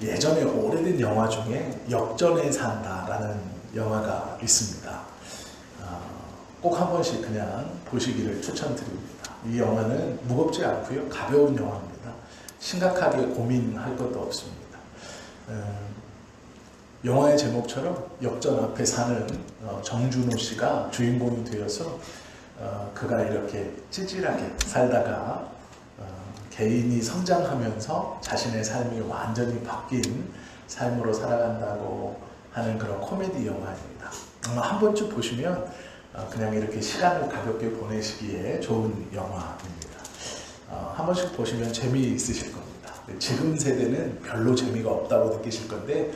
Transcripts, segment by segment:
예전에 오래된 영화 중에 역전에 산다라는 영화가 있습니다. 꼭 한 번씩 그냥 보시기를 추천드립니다. 이 영화는 무겁지 않고요, 가벼운 영화입니다. 심각하게 고민할 것도 없습니다. 영화의 제목처럼 역전 앞에 사는 정준호 씨가 주인공이 되어서 그가 이렇게 찌질하게 살다가 개인이 성장하면서 자신의 삶이 완전히 바뀐 삶으로 살아간다고 하는 그런 코미디 영화입니다. 한 번쯤 보시면 그냥 이렇게 시간을 가볍게 보내시기에 좋은 영화입니다. 한 번씩 보시면 재미있으실 겁니다. 지금 세대는 별로 재미가 없다고 느끼실 건데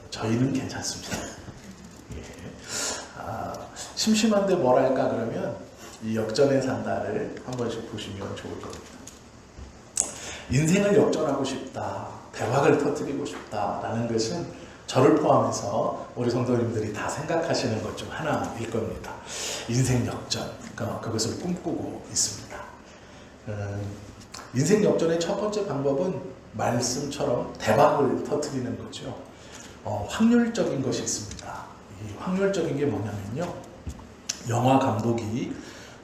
저희는 괜찮습니다. 예. 심심한데 뭘 할까 그러면 이 역전에 산다를 한 번씩 보시면 좋을 겁니다. 인생을 역전하고 싶다, 대박을 터뜨리고 싶다라는 것은 저를 포함해서 우리 성도님들이 다 생각하시는 것 중 하나일 겁니다. 인생 역전, 그것을 꿈꾸고 있습니다. 인생 역전의 첫 번째 방법은 말씀처럼 대박을 터뜨리는 거죠. 확률적인 것이 있습니다. 이 확률적인 게 뭐냐면요, 영화 감독이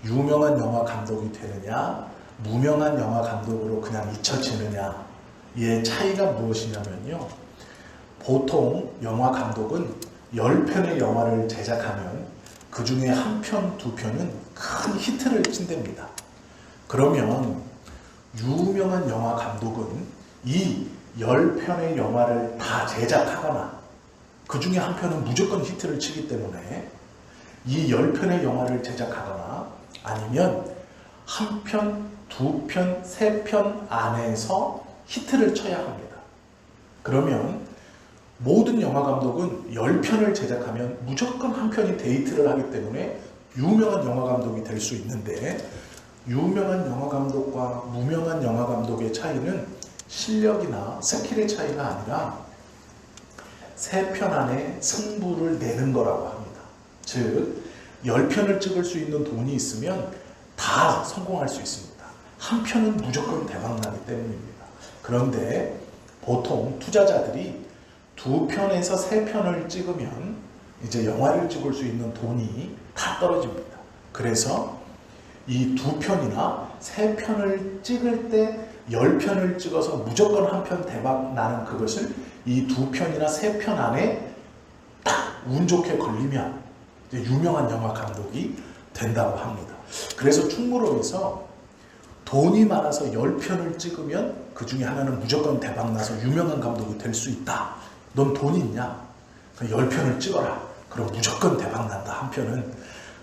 유명한 영화 감독이 되느냐, 무명한 영화 감독으로 그냥 잊혀지느냐의 차이가 무엇이냐면요, 보통 영화 감독은 10편의 영화를 제작하면 그 중에 한 편, 두 편은 큰 히트를 친답니다. 그러면 유명한 영화 감독은 이 10편의 영화를 다 제작하거나 그 중에 한 편은 무조건 히트를 치기 때문에 이 10편의 영화를 제작하거나 아니면 한 편, 두 편, 세 편 안에서 히트를 쳐야 합니다. 그러면 모든 영화 감독은 10편을 제작하면 무조건 한 편이 데이트를 하기 때문에 유명한 영화 감독이 될 수 있는데, 유명한 영화 감독과 무명한 영화 감독의 차이는 실력이나 스킬의 차이가 아니라 세 편 안에 승부를 내는 거라고 합니다. 즉 10편을 찍을 수 있는 돈이 있으면 다 성공할 수 있습니다. 한 편은 무조건 대박나기 때문입니다. 그런데 보통 투자자들이 두 편에서 세 편을 찍으면 이제 영화를 찍을 수 있는 돈이 다 떨어집니다. 그래서 이 두 편이나 세 편을 찍을 때 10편을 찍어서 무조건 한 편 대박 나는 그것을 이 두 편이나 세 편 안에 딱 운 좋게 걸리면 이제 유명한 영화 감독이 된다고 합니다. 그래서 충무로에서 돈이 많아서 10편을 찍으면 그 중에 하나는 무조건 대박 나서 유명한 감독이 될 수 있다. 넌 돈 있냐? 10편을 찍어라. 그럼 무조건 대박 난다, 한 편은.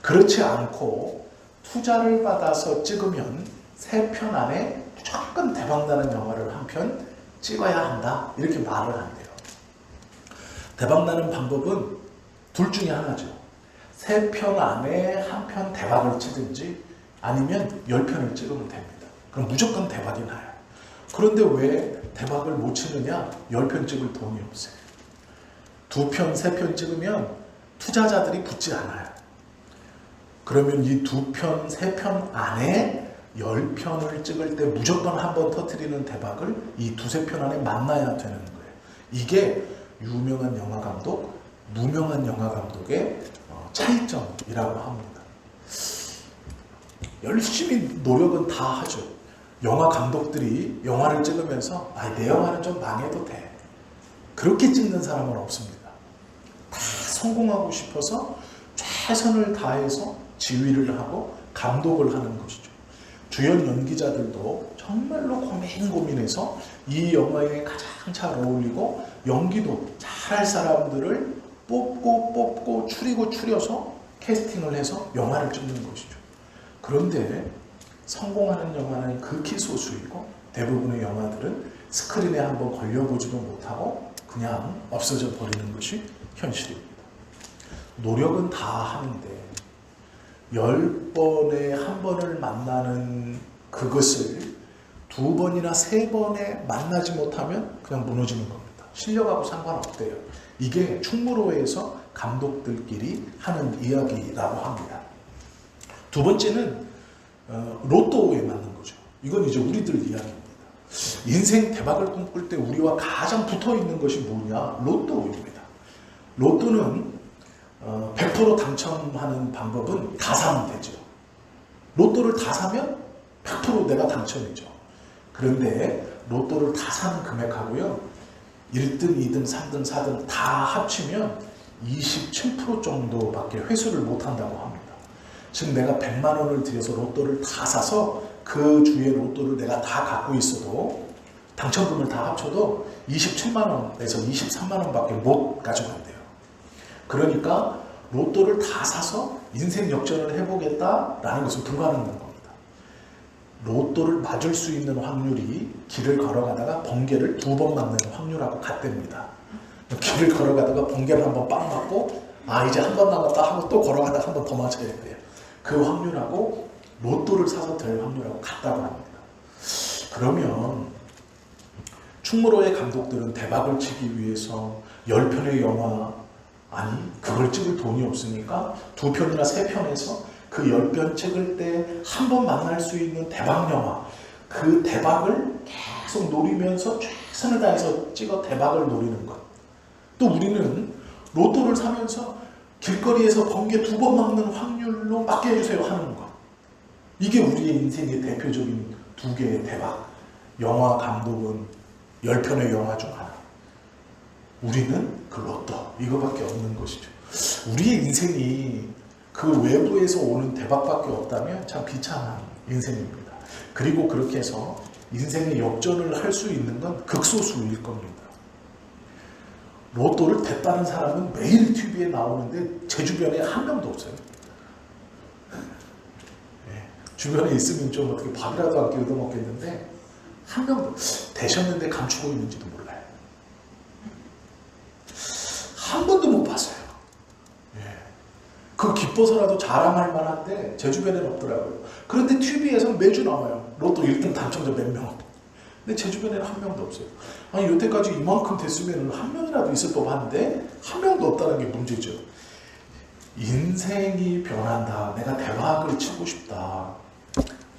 그렇지 않고 투자를 받아서 찍으면 세 편 안에 무조건 대박 나는 영화를 한 편 찍어야 한다. 이렇게 말을 한대요. 대박 나는 방법은 둘 중에 하나죠. 세 편 안에 한 편 대박을 치든지 아니면 10편을 찍으면 됩니다. 그럼 무조건 대박이 나요. 그런데 왜 대박을 못 치느냐? 10편 찍을 돈이 없어요. 두 편, 세 편 찍으면 투자자들이 붙지 않아요. 그러면 이 두 편, 세 편 안에 10편을 찍을 때 무조건 한 번 터뜨리는 대박을 이 두세 편 안에 만나야 되는 거예요. 이게 유명한 영화 감독, 무명한 영화 감독의 차이점이라고 합니다. 열심히 노력은 다 하죠. 영화 감독들이 영화를 찍으면서 내 영화는 좀 망해도 돼, 그렇게 찍는 사람은 없습니다. 다 성공하고 싶어서 최선을 다해서 지휘를 하고 감독을 하는 것이죠. 주연 연기자들도 정말로 고민해서 이 영화에 가장 잘 어울리고 연기도 잘할 사람들을 뽑고 추려서 캐스팅을 해서 영화를 찍는 것이죠. 그런데 성공하는 영화는 극히 소수이고 대부분의 영화들은 스크린에 한번 걸려보지도 못하고 그냥 없어져 버리는 것이 현실입니다. 노력은 다 하는데 10번에 한 번을 만나는 그것을 두 번이나 세 번에 만나지 못하면 그냥 무너지는 겁니다. 실력하고 상관없대요. 이게 충무로에서 감독들끼리 하는 이야기라고 합니다. 두 번째는 로또에 맞는 거죠. 이건 이제 우리들 이야기입니다. 인생 대박을 꿈꿀 때 우리와 가장 붙어 있는 것이 뭐냐? 로또입니다. 로또는 100% 당첨하는 방법은 다 사면 되죠. 로또를 다 사면 100% 내가 당첨이죠. 그런데 로또를 다 사는 금액하고요, 1등, 2등, 3등, 4등 다 합치면 27% 정도밖에 회수를 못한다고 합니다. 즉 내가 100만 원을 들여서 로또를 다 사서 그 주의 로또를 내가 다 갖고 있어도 당첨금을 다 합쳐도 27만 원에서 23만 원밖에 못 가져간대요. 그러니까 로또를 다 사서 인생 역전을 해보겠다라는 것은 불가능한 겁니다. 로또를 맞을 수 있는 확률이 길을 걸어가다가 번개를 2번 맞는 확률하고 같답니다. 길을 걸어가다가 번개를 한번 빵 맞고 이제 한 번 남았다 하고 또 걸어가다가 한 번 더 맞아야 돼요. 그 확률하고 로또를 사서 될 확률하고 같다고 합니다. 그러면 충무로의 감독들은 대박을 치기 위해서 10편의 영화, 그걸 찍을 돈이 없으니까 2편이나 3편에서 그 10편 찍을 때 한 번 만날 수 있는 대박 영화, 그 대박을 계속 노리면서 최선을 다해서 찍어 대박을 노리는 것. 또 우리는 로또를 사면서 길거리에서 번개 2번 맞는 확률로 맞게 해주세요 하는 것. 이게 우리의 인생의 대표적인 2개의 대박. 영화 감독은 10편의 영화 중 하나. 우리는 그 로또. 이거밖에 없는 것이죠. 우리의 인생이 그 외부에서 오는 대박밖에 없다면 참 비참한 인생입니다. 그리고 그렇게 해서 인생의 역전을 할 수 있는 건 극소수일 겁니다. 로또를 대빠는 사람은 매일 TV에 나오는데 제 주변에 한 명도 없어요. 주변에 있으면 좀 어떻게 밥이라도 함께 얻어먹겠는데 한 명도 되셨는데 감추고 있는지도 몰라요. 한 번도 못 봤어요. 그 기뻐서라도 자랑할 만한데 제 주변에는 없더라고요. 그런데 TV에서 매주 나와요. 로또 1등 당첨자 몇 명. 근데 제 주변에는 한 명도 없어요. 여태까지 이만큼 됐으면 한 명이라도 있을 법한데 한 명도 없다는 게 문제죠. 인생이 변한다. 내가 대박을 치고 싶다.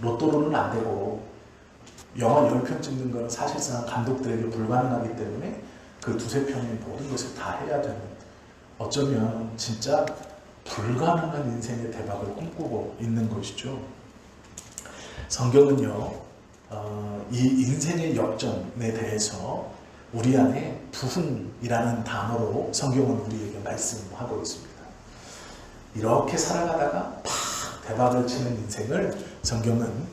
로또로는 안 되고 영화 10편 찍는 건 사실상 감독들에게 불가능하기 때문에 그 2-3편의 모든 것을 다 해야 되는, 어쩌면 진짜 불가능한 인생의 대박을 꿈꾸고 있는 것이죠. 성경은요, 이 인생의 역전에 대해서 우리 안에 부흥이라는 단어로 성경은 우리에게 말씀하고 있습니다. 이렇게 살아가다가 팍 대박을 치는 인생을 성경은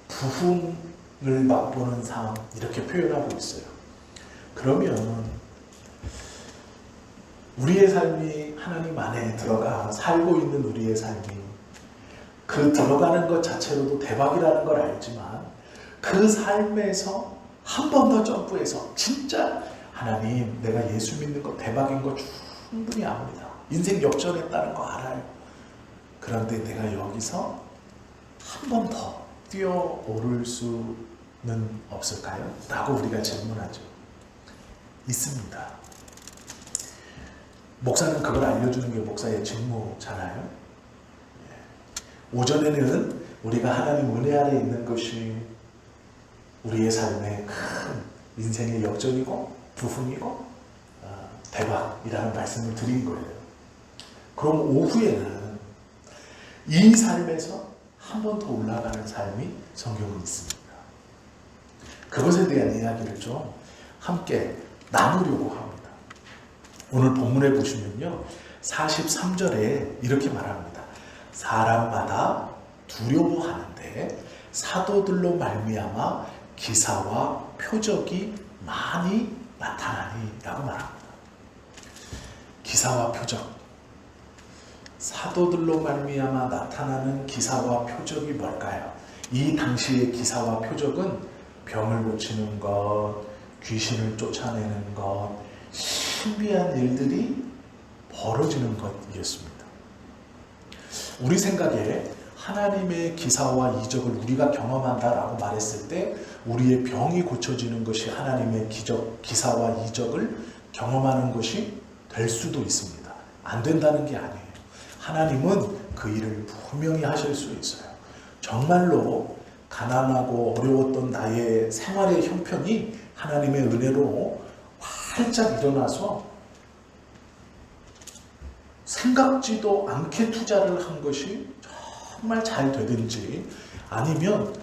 부흥을 맛보는 삶, 이렇게 표현하고 있어요. 그러면 우리의 삶이 하나님 안에 들어가 살고 있는 우리의 삶이 그 들어가는 것 자체로도 대박이라는 걸 알지만 그 삶에서 한 번 더 점프해서 진짜 하나님, 내가 예수 믿는 거 대박인 거 충분히 압니다. 인생 역전했다는 거 알아요. 그런데 내가 여기서 한 번 더 뛰어오를 수는 없을까요? 라고 우리가 질문하죠. 있습니다. 목사는 그걸 알려주는 게 목사의 직무잖아요. 오전에는 우리가 하나님 은혜 아래 있는 것이 우리의 삶의 큰 인생의 역전이고 부흥이고 대박이라는 말씀을 드린 거예요. 그럼 오후에는 이 삶에서 한 번 더 올라가는 삶이 성경에 있습니다. 그것에 대한 이야기를 좀 함께 나누려고 합니다. 오늘 본문에 보시면요, 43절에 이렇게 말합니다. 사람마다 두려워하는데 사도들로 말미암아 기사와 표적이 많이 나타나니 라고 말합니다. 기사와 표적, 사도들로 말미암아 나타나는 기사와 표적이 뭘까요? 이 당시의 기사와 표적은 병을 고치는 것, 귀신을 쫓아내는 것, 신비한 일들이 벌어지는 것이었습니다. 우리 생각에 하나님의 기사와 이적을 우리가 경험한다라고 말했을 때 우리의 병이 고쳐지는 것이 하나님의 기사와 이적을 경험하는 것이 될 수도 있습니다. 안 된다는 게 아니에요. 하나님은 그 일을 분명히 하실 수 있어요. 정말로 가난하고 어려웠던 나의 생활의 형편이 하나님의 은혜로 활짝 일어나서 생각지도 않게 투자를 한 것이 정말 잘 되든지, 아니면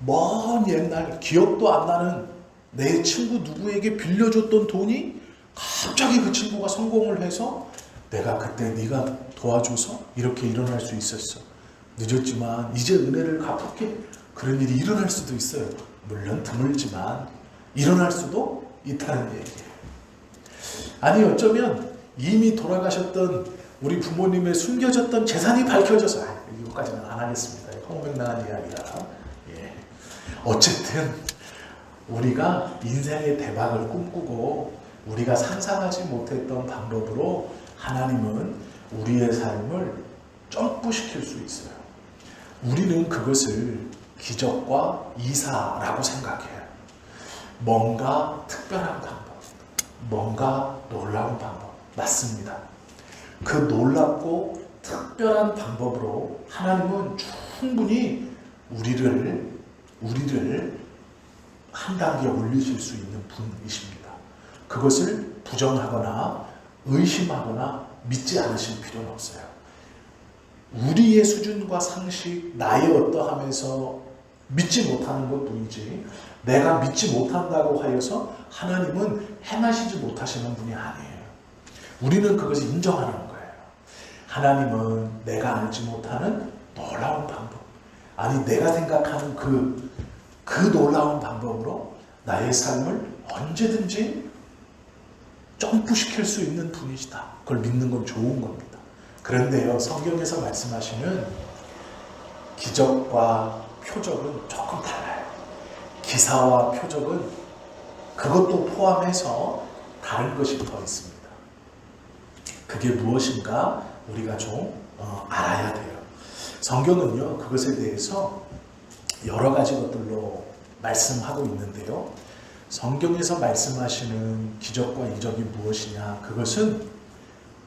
먼 옛날 기억도 안 나는 내 친구 누구에게 빌려줬던 돈이 갑자기 그 친구가 성공을 해서 내가 그때 네가 도와줘서 이렇게 일어날 수 있었어. 늦었지만 이제 은혜를 갚을게. 그런 일이 일어날 수도 있어요. 물론 드물지만 일어날 수도 있다는 얘기예요. 아니 어쩌면 이미 돌아가셨던 우리 부모님의 숨겨졌던 재산이 밝혀져서, 이거까지는 안 하겠습니다. 허무맹랑한 이야기라. 어쨌든 우리가 인생의 대박을 꿈꾸고 우리가 상상하지 못했던 방법으로 하나님은 우리의 삶을 점프시킬 수 있어요. 우리는 그것을 기적과 이사라고 생각해요. 뭔가 특별한 방법, 뭔가 놀라운 방법. 맞습니다. 그 놀랍고 특별한 방법으로 하나님은 충분히 우리를 한 단계 올리실 수 있는 분이십니다. 그것을 부정하거나 의심하거나 믿지 않으실 필요는 없어요. 우리의 수준과 상식, 나의 어떠함에서 믿지 못하는 것뿐이지, 내가 믿지 못한다고 하여서 하나님은 행하시지 못하시는 분이 아니에요. 우리는 그것을 인정하는 거예요. 하나님은 내가 알지 못하는 놀라운 방법, 아니 내가 생각하는 그 놀라운 방법으로 나의 삶을 언제든지 점프시킬 수 있는 분이시다. 그걸 믿는 건 좋은 겁니다. 그런데요, 성경에서 말씀하시는 기적과 표적은 조금 달라요. 기사와 표적은 그것도 포함해서 다른 것이 더 있습니다. 그게 무엇인가 우리가 좀 알아야 돼요. 성경은요, 그것에 대해서 여러 가지 것들로 말씀하고 있는데요. 성경에서 말씀하시는 기적과 이적이 무엇이냐, 그것은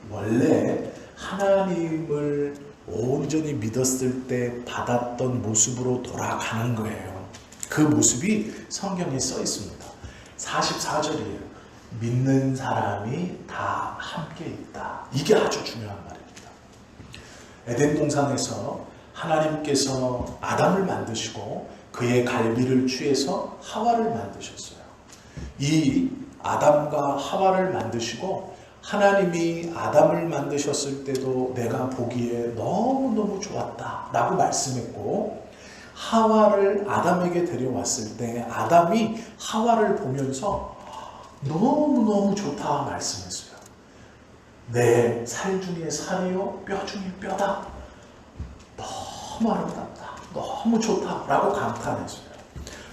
원래 하나님을 온전히 믿었을 때 받았던 모습으로 돌아가는 거예요. 그 모습이 성경에 써 있습니다. 44절이에요. 믿는 사람이 다 함께 있다. 이게 아주 중요한 말입니다. 에덴 동산에서 하나님께서 아담을 만드시고 그의 갈비를 취해서 하와를 만드셨어요. 이 아담과 하와를 만드시고 하나님이 아담을 만드셨을 때도 내가 보기에 너무너무 좋았다 라고 말씀했고, 하와를 아담에게 데려왔을 때 아담이 하와를 보면서 너무너무 좋다 말씀했어요. 내 살 중에 살이요 뼈 중에 뼈다. 너무 아름답다. 너무 좋다 라고 감탄했어요.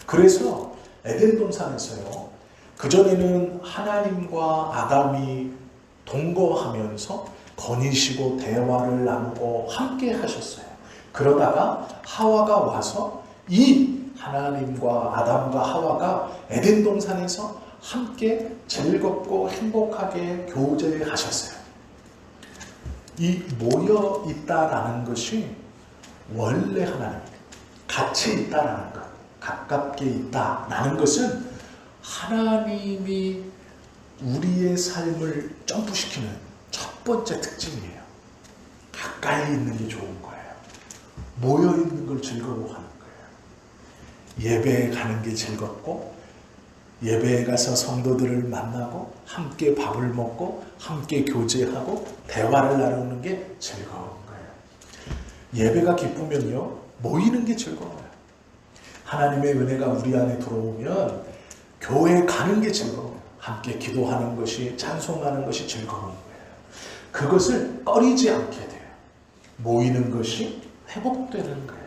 그래서 에덴 동산에서요, 그전에는 하나님과 아담이 동거하면서 거니시고 대화를 나누고 함께 하셨어요. 그러다가 하와가 와서 이 하나님과 아담과 하와가 에덴 동산에서 함께 즐겁고 행복하게 교제하셨어요. 이 모여 있다라는 것이 원래 하나님입니다. 같이 있다라는 것, 가깝게 있다라는 것은 하나님이 우리의 삶을 점프시키는 첫 번째 특징이에요. 가까이 있는 게 좋은 거예요. 모여 있는 걸 즐거워하는 거예요. 예배에 가는 게 즐겁고, 예배에 가서 성도들을 만나고 함께 밥을 먹고 함께 교제하고 대화를 나누는 게 즐거운 거예요. 예배가 기쁘면요, 모이는 게 즐거워요. 하나님의 은혜가 우리 안에 들어오면 교회에 가는 게 즐거워요. 함께 기도하는 것이, 찬송하는 것이 즐거운 거예요. 그것을 꺼리지 않게 돼요. 모이는 것이 회복되는 거예요.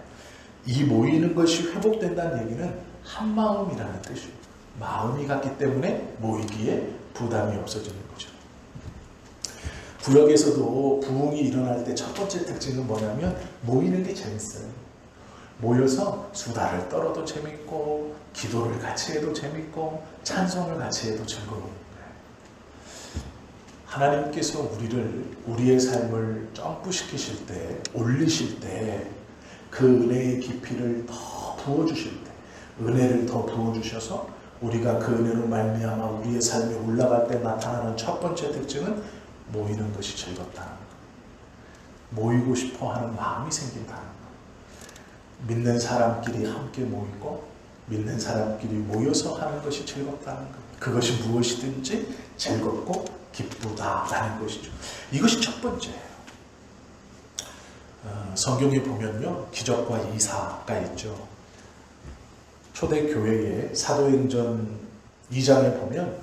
이 모이는 것이 회복된다는 얘기는 한마음이라는 뜻이에요. 마음이 같기 때문에 모이기에 부담이 없어지는 거죠. 구역에서도 부흥이 일어날 때 첫 번째 특징은 뭐냐면 모이는 게 재밌어요. 모여서 수다를 떨어도 재밌고, 기도를 같이 해도 재밌고, 찬송을 같이 해도 즐거운 거예요. 하나님께서 우리의 삶을 점프시키실 때, 올리실 때 그 은혜의 깊이를 더 부어주실 때, 은혜를 더 부어주셔서 우리가 그 은혜로 말미암아 우리의 삶에 올라갈 때 나타나는 첫 번째 특징은 모이는 것이 즐겁다는 것. 모이고 싶어 하는 마음이 생긴다는 것. 믿는 사람끼리 함께 모이고 믿는 사람끼리 모여서 하는 것이 즐겁다는 것. 그것이 무엇이든지 즐겁고 기쁘다라는 것이죠. 이것이 첫 번째예요. 성경에 보면요, 기적과 이사가 있죠. 초대교회의 사도행전 2장에 보면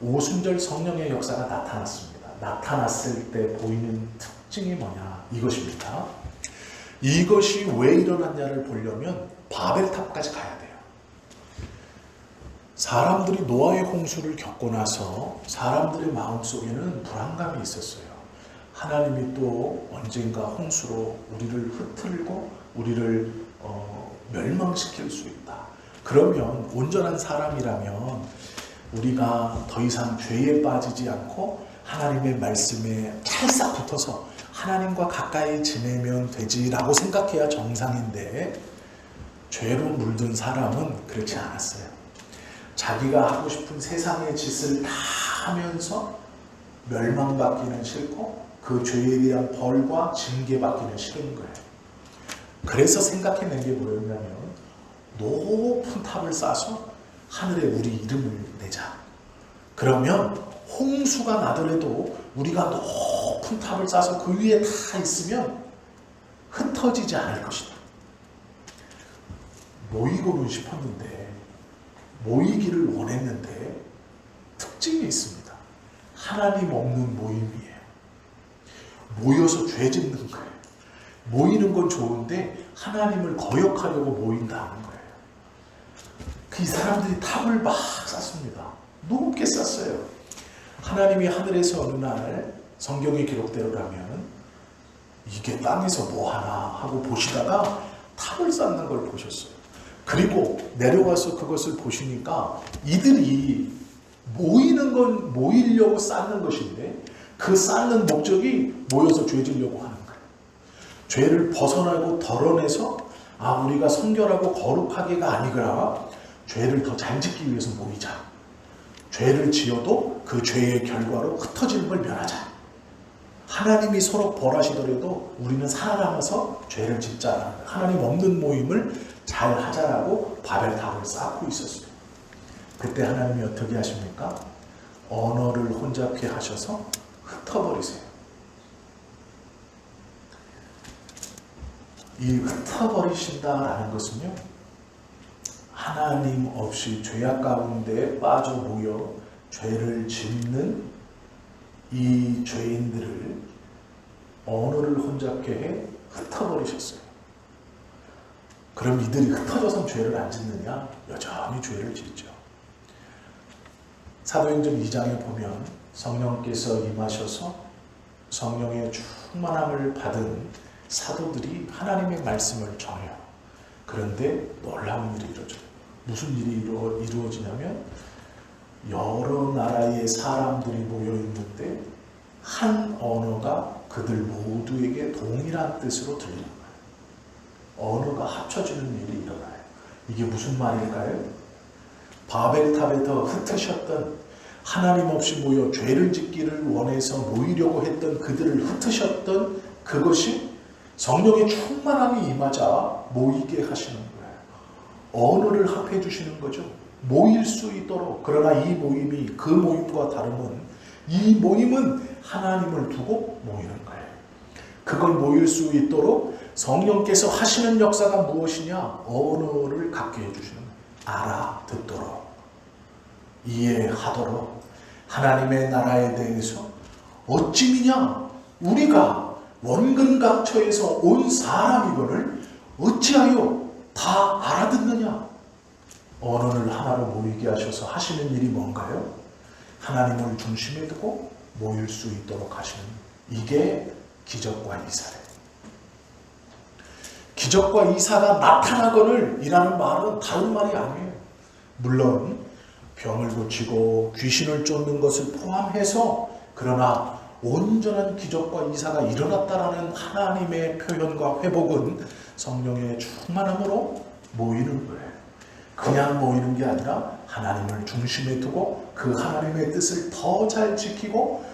오순절 성령의 역사가 나타났습니다. 나타났을 때 보이는 특징이 뭐냐, 이것입니다. 이것이 왜 일어났냐를 보려면 바벨탑까지 가야 돼요. 사람들이 노아의 홍수를 겪고 나서 사람들의 마음속에는 불안감이 있었어요. 하나님이 또 언젠가 홍수로 우리를 흩틀고 우리를 멸망시킬 수 있다. 그러면 온전한 사람이라면 우리가 더 이상 죄에 빠지지 않고 하나님의 말씀에 찰싹 붙어서 하나님과 가까이 지내면 되지라고 생각해야 정상인데, 죄로 물든 사람은 그렇지 않았어요. 자기가 하고 싶은 세상의 짓을 다 하면서 멸망받기는 싫고 그 죄에 대한 벌과 징계받기는 싫은 거예요. 그래서 생각해낸 게 뭐였냐면, 높은 탑을 쌓아서 하늘에 우리 이름을 내자. 그러면 홍수가 나더라도 우리가 높은 탑을 쌓아서 그 위에 다 있으면 흩어지지 않을 것이다. 모이고는 싶었는데, 모이기를 원했는데 특징이 있습니다. 하나님 없는 모임이에요. 모여서 죄 짓는 거예요. 모이는 건 좋은데 하나님을 거역하려고 모인다는 거예요. 이 사람들이 탑을 막 쌓습니다. 높게 쌓았어요. 하나님이 하늘에서 어느 날 성경의 기록대로라면 이게 땅에서 뭐하나 하고 보시다가 탑을 쌓는 걸 보셨어요. 그리고 내려와서 그것을 보시니까 이들이 모이는 건 모이려고 쌓는 것인데 그 쌓는 목적이 모여서 죄 지려고 하는 거예요. 죄를 벗어나고 덜어내서 우리가 성결하고 거룩하게가 아니라 죄를 더 잘 짓기 위해서 모이자. 죄를 지어도 그 죄의 결과로 흩어지는 걸 면하자. 하나님이 서로 벌하시더라도 우리는 살아남아서 죄를 짓자. 하나님 없는 모임을 잘 하자라고 바벨탑을 쌓고 있었어요. 그때 하나님이 어떻게 하십니까? 언어를 혼잡케 하셔서 흩어버리세요. 이 흩어버리신다라는 것은요, 하나님 없이 죄악 가운데 빠져 모여 죄를 짓는 이 죄인들을 언어를 혼잡케 해 흩어버리셨어요. 그럼 이들이 흩어져서 죄를 안 짓느냐? 여전히 죄를 짓죠. 사도행전 2장에 보면 성령께서 임하셔서 성령의 충만함을 받은 사도들이 하나님의 말씀을 전해요. 그런데 놀라운 일이 이루어져요. 무슨 일이 이루어지냐면 여러 나라의 사람들이 모여 있는데 한 언어가 그들 모두에게 동일한 뜻으로 들리는 거예요. 언어가 합쳐지는 일이 일어나요. 이게 무슨 말일까요? 바벨탑에서 흩으셨던, 하나님 없이 모여 죄를 짓기를 원해서 모이려고 했던 그들을 흩으셨던 그것이 성령의 충만함이 임하자 모이게 하시는 거예요. 언어를 합해 주시는 거죠. 모일 수 있도록. 그러나 이 모임이 그 모임과 다름은 이 모임은 하나님을 두고 모이는 거예요. 그걸 모일 수 있도록 성령께서 하시는 역사가 무엇이냐? 언어를 갖게 해주시는 거예요. 알아듣도록, 이해하도록. 하나님의 나라에 대해서 어찌미냐? 우리가 원근각처에서 온 사람이거늘 어찌하여 다 알아듣느냐? 언어를 하나로 모이게 하셔서 하시는 일이 뭔가요? 하나님을 중심에 두고 모일 수 있도록 하시는, 이게 기적과 이사래요. 기적과 이사가 나타나거늘 이라는 말은 다른 말이 아니에요. 물론 병을 고치고 귀신을 쫓는 것을 포함해서, 그러나 온전한 기적과 이사가 일어났다라는 하나님의 표현과 회복은 성령의 충만함으로 모이는 거예요. 그냥 모이는 게 아니라 하나님을 중심에 두고 그 하나님의 뜻을 더 잘 지키고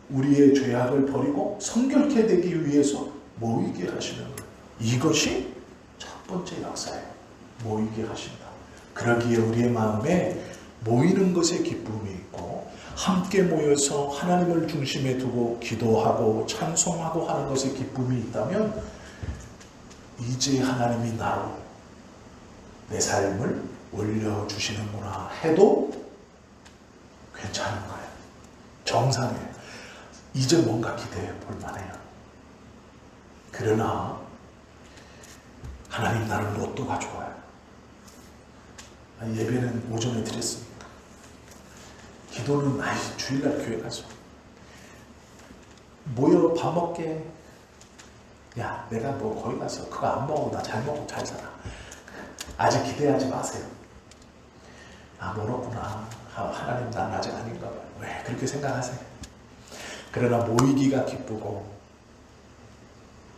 우리의 죄악을 버리고 성결케 되기 위해서 모이게 하시는 거예요. 이것이 첫 번째 역사예요. 모이게 하신다. 그러기에 우리의 마음에 모이는 것에 기쁨이 있고 함께 모여서 하나님을 중심에 두고 기도하고 찬송하고 하는 것에 기쁨이 있다면 이제 하나님이 나로 내 삶을 올려주시는구나 해도 괜찮은 거예요. 정상이에요. 이제 뭔가 기대해 볼 만해요. 그러나 하나님 나는 로또가 좋아요. 예배는 오전에 드렸습니다. 기도는 주일날 교회 가서 모여 밥 먹게. 야, 내가 뭐 거기 가서 그거 안 먹어. 나 잘 먹고 잘 살아. 아직 기대하지 마세요. 멀었구나. 하나님 난 아직 아닌가 봐요. 왜 그렇게 생각하세요? 그러나 모이기가 기쁘고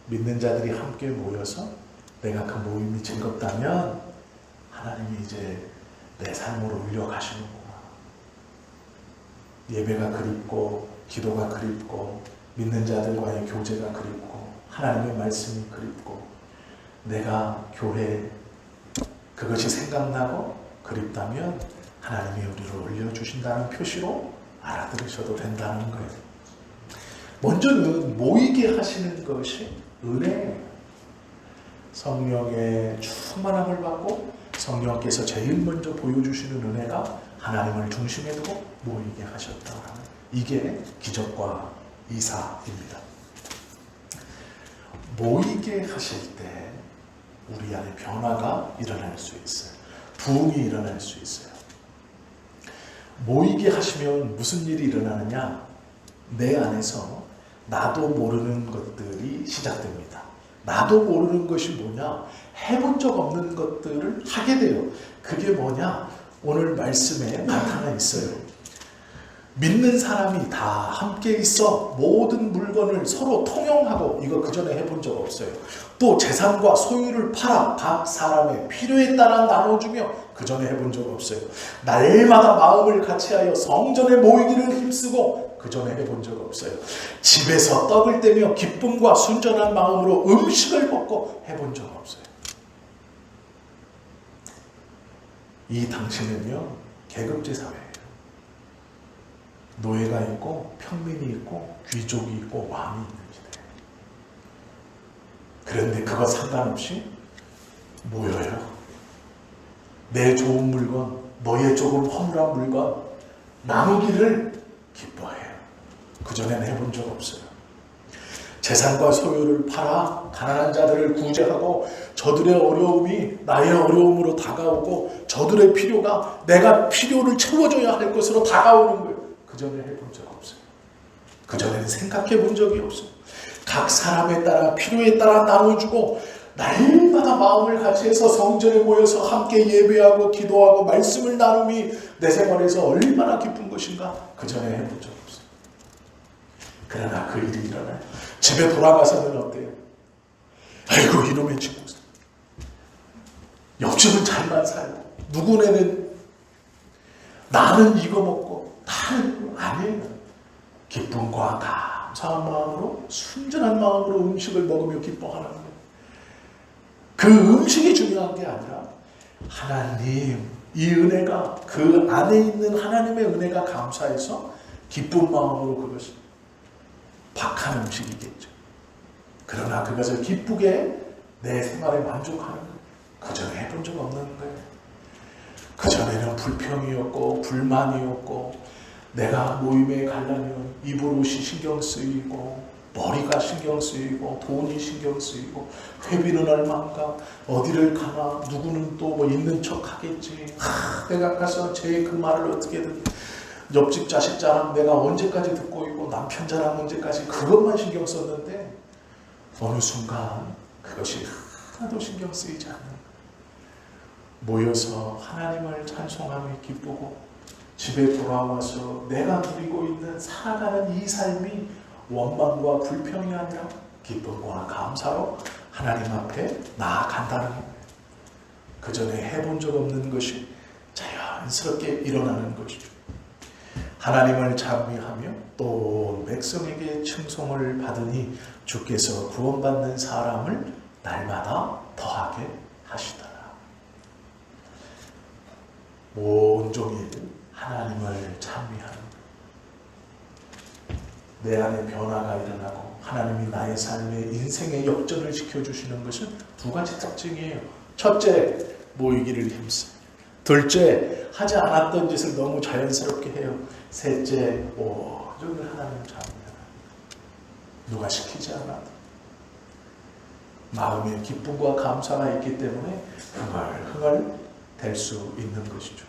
믿는 자들이 함께 모여서 내가 그 모임이 즐겁다면 하나님이 이제 내 삶으로 올려가시는구나. 예배가 그립고 기도가 그립고 믿는 자들과의 교제가 그립고 하나님의 말씀이 그립고 내가 교회 그것이 생각나고 그립다면 하나님이 우리를 올려주신다는 표시로 알아들으셔도 된다는 거예요. 먼저는 모이게 하시는 것이 은혜예요. 성령의 충만함을 받고 성령께서 제일 먼저 보여주시는 은혜가 하나님을 중심에 두고 모이게 하셨다라는 이게 기적과 이사입니다. 모이게 하실 때 우리 안에 변화가 일어날 수 있어요. 부흥이 일어날 수 있어요. 모이게 하시면 무슨 일이 일어나느냐? 내 안에서 나도 모르는 것들이 시작됩니다. 나도 모르는 것이 뭐냐? 해본 적 없는 것들을 하게 돼요. 그게 뭐냐? 오늘 말씀에 나타나 있어요. 믿는 사람이 다 함께 있어 모든 물건을 서로 통용하고 이거 그전에 해본 적 없어요. 또 재산과 소유를 팔아 각 사람의 필요에 따라 나눠주며 그전에 해본 적 없어요. 날마다 마음을 같이하여 성전에 모이기를 힘쓰고 그전에 해본 적 없어요. 집에서 떡을 떼며 기쁨과 순전한 마음으로 음식을 먹고 해본 적 없어요. 이 당시는요 계급제 사회예요. 노예가 있고 평민이 있고 귀족이 있고 왕이 있는 시대예요. 그런데 그거 상관없이 모여요. 내 좋은 물건, 너의 조금 허물한 물건 나누기를 기뻐해요. 그전에는 해본 적 없어요. 재산과 소유를 팔아 가난한 자들을 구제하고 저들의 어려움이 나의 어려움으로 다가오고 저들의 필요가 내가 필요를 채워줘야 할 것으로 다가오는 거예요. 그전에 해본 적 없어요. 그전에는 생각해 본 적이 없어요. 각 사람에 따라 필요에 따라 나눠주고 날마다 마음을 같이 해서 성전에 모여서 함께 예배하고 기도하고 말씀을 나눔이 내 생활에서 얼마나 기쁜 것인가 그전에 해본 적 없어요. 그러나 그 일이 일어나요. 집에 돌아가서는 어때요? 아이고 이놈의 친구 옆집은 잘만 살고 누구네는 나는 이거 먹고 나는 아니에요. 기쁨과 감사한 마음으로 순전한 마음으로 음식을 먹으며 기뻐하는 거예요. 그 음식이 중요한 게 아니라 하나님 이 은혜가 그 안에 있는 하나님의 은혜가 감사해서 기쁜 마음으로 그것을 박한 음식이겠죠. 그러나 그것을 기쁘게 내 생활에 만족하는 거예요. 그전에 해본 적 없는 거예요. 그전에는 불평이었고 불만이었고 내가 모임에 가려면 입으로 신경 쓰이고 머리가 신경 쓰이고 돈이 신경 쓰이고 회비는 얼마인가 어디를 가나 누구는 또 뭐 있는 척 하겠지. 내가 가서 제 그 말을 어떻게든 옆집 자식 자랑 내가 언제까지 듣고 있고 남편 자랑 언제까지 그것만 신경 썼는데 어느 순간 그것이 하나도 신경 쓰이지 않는 모여서 하나님을 찬송하며 기쁘고 집에 돌아와서 내가 누리고 있는 살아가는 이 삶이 원망과 불평이 아니라 기쁨과 감사로 하나님 앞에 나아간다는 거예요. 그 전에 해본 적 없는 것이 자연스럽게 일어나는 것이죠. 하나님을 찬미하며 또 백성에게 칭송을 받으니 주께서 구원받는 사람을 날마다 더하게 하시더라. 온종일 하나님을 찬미하는 내 안에 변화가 일어나고 하나님이 나의 삶의 인생의 역전을 시켜주시는 것은 두 가지 특징이에요. 첫째, 모이기를 힘써. 둘째, 하지 않았던 짓을 너무 자연스럽게 해요. 셋째, 온종일 하나님을 찬미하는. 누가 시키지 않아도 마음에 기쁨과 감사가 있기 때문에 흥얼흥얼 될 수 있는 것이죠.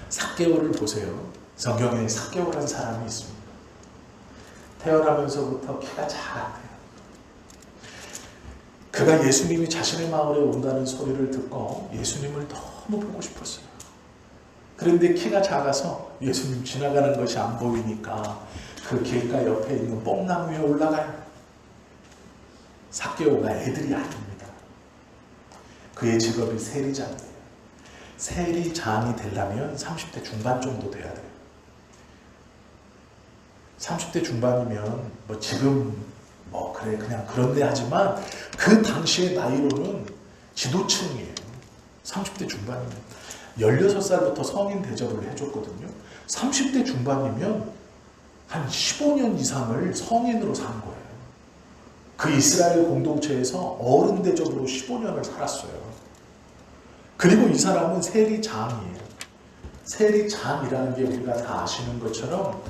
삭개오를 보세요. 성경에 삭개오라는 사람이 있습니다. 태어나면서부터 키가 작았대요. 그가 예수님이 자신의 마을에 온다는 소리를 듣고 예수님을 너무 보고 싶었어요. 그런데 키가 작아서 예수님 지나가는 것이 안 보이니까 그 길가 옆에 있는 뽕나무 위에 올라가요. 삭개오가 애들이 아닙니다. 그의 직업이 세리장이에요. 세리장이 되려면 30대 중반 정도 돼야 돼요. 30대 중반이면 지금 그래 그냥 그런데 하지만 그 당시의 나이로는 지도층이에요. 30대 중반이면 16살부터 성인 대접을 해줬거든요. 30대 중반이면 한 15년 이상을 성인으로 산 거예요. 그 이스라엘 공동체에서 어른 대접으로 15년을 살았어요. 그리고 이 사람은 세리장이에요. 세리장이라는 게 우리가 다 아시는 것처럼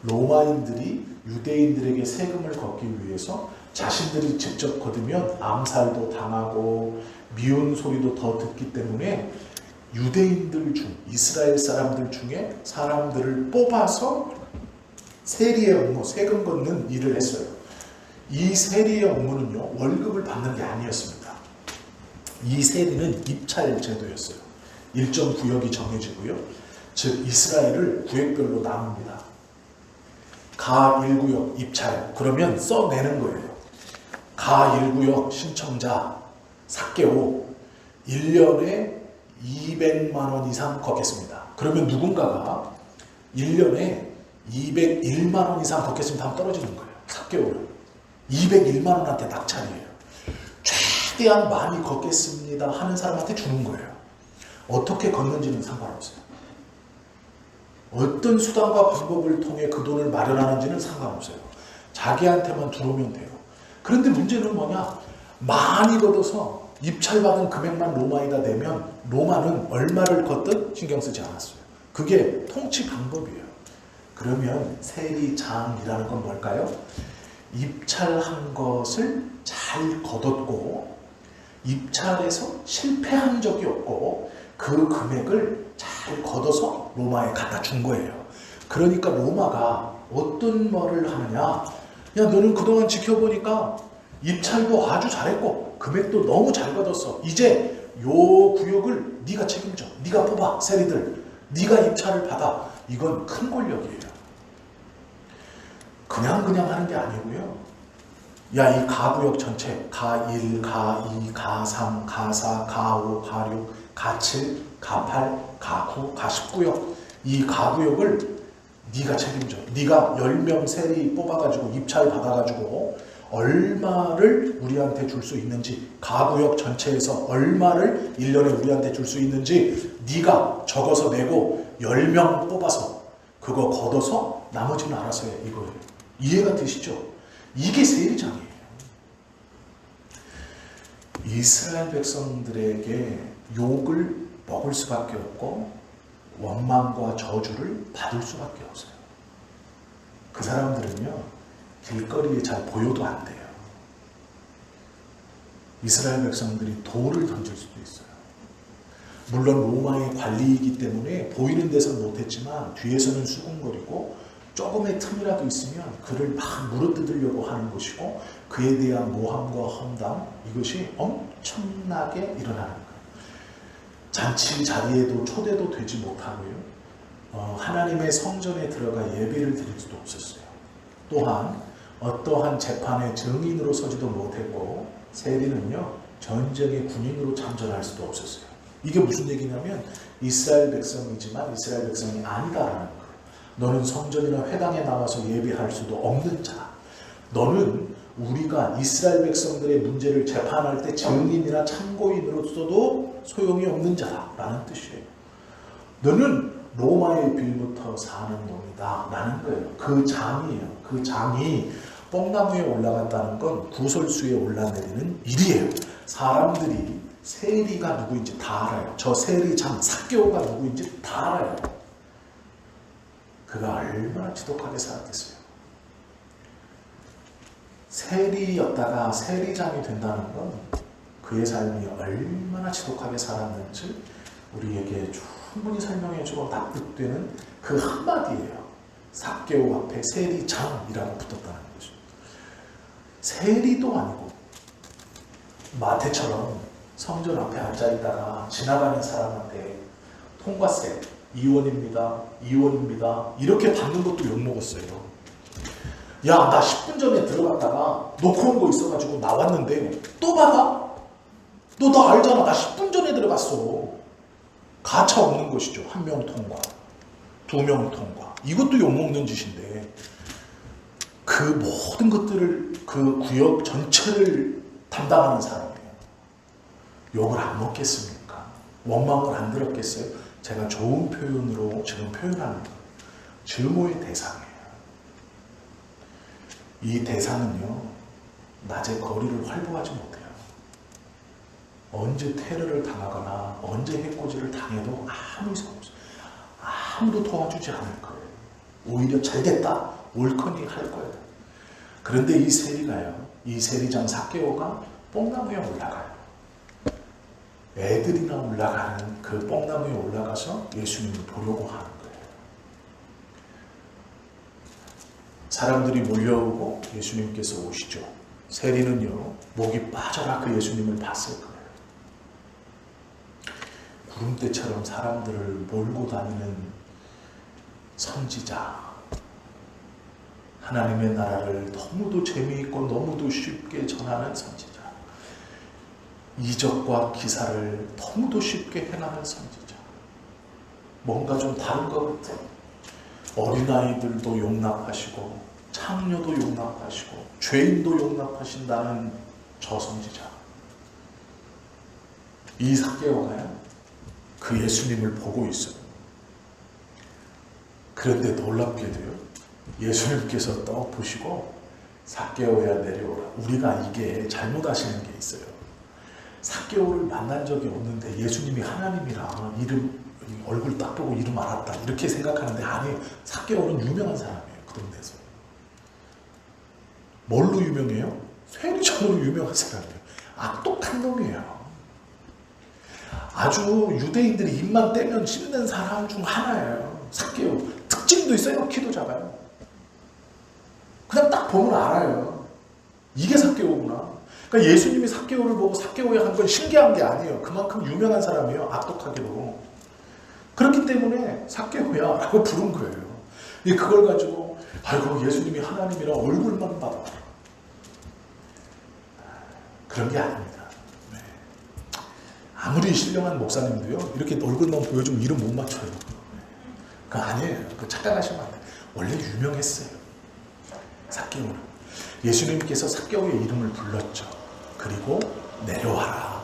로마인들이 유대인들에게 세금을 걷기 위해서 자신들이 직접 거두면 암살도 당하고 미운 소리도 더 듣기 때문에 유대인들 중, 이스라엘 사람들 중에 사람들을 뽑아서 세리의 업무, 세금 걷는 일을 했어요. 이 세리의 업무는요, 월급을 받는 게 아니었습니다. 이 세리는 입찰 제도였어요. 일정 구역이 정해지고요. 즉 이스라엘을 구역별로 나눕니다. 가 1구역 입찰, 그러면 써내는 거예요. 가 1구역 신청자 삭개오 1년에 200만 원 이상 걷겠습니다. 그러면 누군가가 1년에 201만 원 이상 걷겠습니다 하면 떨어지는 거예요. 삭개오는 201만 원한테 낙찰이에요. 최대한 많이 걷겠습니다 하는 사람한테 주는 거예요. 어떻게 걷는지는 상관없어요. 어떤 수단과 방법을 통해 그 돈을 마련하는지는 상관없어요. 자기한테만 들어오면 돼요. 그런데 문제는 뭐냐? 많이 걷어서 입찰받은 금액만 로마에다 내면 로마는 얼마를 걷든 신경 쓰지 않았어요. 그게 통치 방법이에요. 그러면 세리장이라는 건 뭘까요? 입찰한 것을 잘 거뒀고 입찰에서 실패한 적이 없고 그 금액을 잘 걷어서 로마에 갖다 준 거예요. 그러니까 로마가 어떤 말을 하느냐? 야, 너는 그동안 지켜보니까 입찰도 아주 잘했고 금액도 너무 잘 걷었어. 이제 요 구역을 네가 책임져. 네가 뽑아. 세리들. 네가 입찰을 받아. 이건 큰 권력이에요. 그냥 하는 게 아니고요. 야, 이 가구역 전체 가1, 가2, 가3, 가4, 가5, 가6, 가7, 가8, 가9, 가19역 이 가구역을 네가 책임져. 네가 10명 세리 뽑아가지고 입찰 받아가지고 얼마를 우리한테 줄 수 있는지 가구역 전체에서 얼마를 1년에 우리한테 줄 수 있는지 네가 적어서 내고 10명 뽑아서 그거 걷어서 나머지는 알아서 해. 이거예요. 이해가 되시죠? 이게 세리장이에요. 이스라엘 백성들에게 욕을 먹을 수밖에 없고 원망과 저주를 받을 수밖에 없어요. 그 사람들은요, 길거리에 잘 보여도 안 돼요. 이스라엘 백성들이 돌을 던질 수도 있어요. 물론 로마의 관리이기 때문에 보이는 데서는 못했지만 뒤에서는 수군거리고 조금의 틈이라도 있으면 그를 막 물어뜯으려고 하는 것이고 그에 대한 모함과 험담 이것이 엄청나게 일어나는 거예요. 잔치 자리에도 초대도 되지 못하고요. 하나님의 성전에 들어가 예배를 드릴 수도 없었어요. 또한 어떠한 재판의 증인으로 서지도 못했고 세리는요 전쟁의 군인으로 참전할 수도 없었어요. 이게 무슨 얘기냐면 이스라엘 백성이지만 이스라엘 백성이 아니다라는 거예요. 너는 성전이나 회당에 나와서 예배할 수도 없는 자다. 너는 우리가 이스라엘 백성들의 문제를 재판할 때 증인이나 참고인으로서도 소용이 없는 자다라는 뜻이에요. 너는 로마의 빌부터 사는 놈이다 라는 거예요. 그 장이에요. 그 장이 뽕나무에 올라갔다는 건 구설수에 올라내리는 일이에요. 사람들이 세리가 누구인지 다 알아요. 저 세리장 삭개오가 누구인지 다 알아요. 그가 얼마나 지독하게 살았겠어요. 세리였다가 세리장이 된다는 건 그의 삶이 얼마나 지독하게 살았는지 우리에게 충분히 설명해주고 납득되는 그 한마디예요. 삭개오 앞에 세리장이라고 붙었다는 거죠. 세리도 아니고 마태처럼 성전 앞에 앉아있다가 지나가는 사람한테 통과세 2원입니다. 2원입니다. 이렇게 받는 것도 욕먹었어요. 야, 나 10분 전에 들어갔다가 놓고 온 거 있어가지고 나왔는데 또 받아? 너 나 알잖아. 나 10분 전에 들어갔어. 가차 없는 것이죠. 1명 통과, 2명 통과. 이것도 욕먹는 짓인데 그 모든 것들을 그 구역 전체를 담당하는 사람이에요. 욕을 안 먹겠습니까? 원망을 안 들었겠어요? 제가 좋은 표현으로 지금 표현하는 것. 증오의 대상이에요. 이 대상은요, 낮에 거리를 활보하지 못해요. 언제 테러를 당하거나 언제 해코지를 당해도 아무 이상 없어요. 아무도 도와주지 않을 거예요. 오히려 잘됐다, 옳거니 할 거예요. 그런데 이 세리가요, 이 세리장 삭개오가 뽕나무에 올라가요. 애들이나 올라가는 그 뽕나무에 올라가서 예수님을 보려고 하는 거예요. 사람들이 몰려오고 예수님께서 오시죠. 세리는요, 목이 빠져라 그 예수님을 봤을 거예요. 구름대처럼 사람들을 몰고 다니는 선지자. 하나님의 나라를 너무도 재미있고 너무도 쉽게 전하는 선지자. 이적과 기사를 너무도 쉽게 행하는 선지자. 뭔가 좀 다른 것 같아요. 어린아이들도 용납하시고 창녀도 용납하시고 죄인도 용납하신다는 저 선지자. 이 삭개오가요, 그 예수님을 보고 있어요. 그런데 놀랍게도요, 예수님께서 떡 보시고 삭개오야 내려오라. 우리가 이게 잘못하시는 게 있어요. 삭개오를 만난 적이 없는데 예수님이 하나님이라 이름 얼굴 딱 보고 이름 알았다 이렇게 생각하는데 아니에요. 삭개오는 유명한 사람이에요. 그 동네에서. 뭘로 유명해요? 세리장으로 유명한 사람이에요. 악독한 놈이에요. 아주 유대인들이 입만 떼면 씹는 사람 중 하나예요. 삭개오. 특징도 있어요. 키도 작아요. 그냥 딱 보면 알아요. 이게 삭개오구나. 그러니까 예수님이 삭개오를 보고 삭개오야 한 건 신기한 게 아니에요. 그만큼 유명한 사람이에요. 악독하게도. 그렇기 때문에 삭개오야 라고 부른 거예요. 그걸 가지고 아이고 예수님이 하나님이라 얼굴만 봐라. 그런 게 아닙니다. 네. 아무리 신령한 목사님도요, 이렇게 얼굴만 보여주면 이름 못 맞춰요. 그거 아니에요. 그거 착각하시면 안 돼요. 원래 유명했어요. 삭개오는. 예수님께서 삭개오의 이름을 불렀죠. 그리고 내려와라.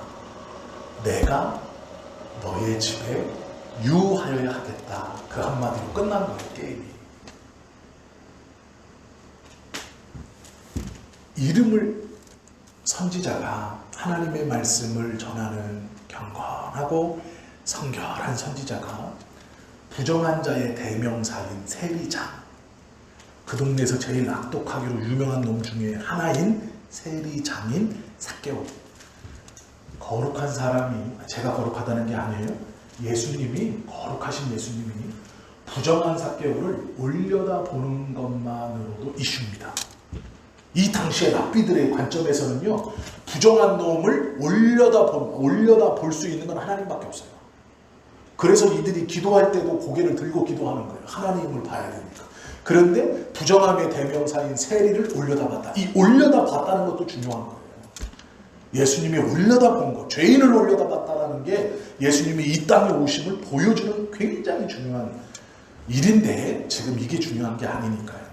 내가 너의 집에 유하여야 하겠다. 그 한마디로 끝난 거예요, 게임이. 이름을 선지자가 하나님의 말씀을 전하는 경건하고 성결한 선지자가 부정한 자의 대명사인 세리장, 그 동네에서 제일 악독하기로 유명한 놈 중에 하나인 세리장인 삭개오. 거룩한 사람이, 제가 거룩하다는 게 아니에요. 예수님이, 거룩하신 예수님이 부정한 삭개오를 올려다보는 것만으로도 이슈입니다. 이 당시의 랍비들의 관점에서는요, 부정한 놈을 올려다볼 수 있는 건 하나님밖에 없어요. 그래서 이들이 기도할 때도 고개를 들고 기도하는 거예요. 하나님을 봐야 되니까. 그런데 부정함의 대명사인 세리를 올려다봤다. 이 올려다봤다는 것도 중요한 거예요. 예수님이 올려다본 것, 죄인을 올려다봤다는 게 예수님이 이 땅에 오심을 보여주는 굉장히 중요한 일인데 지금 이게 중요한 게 아니니까요.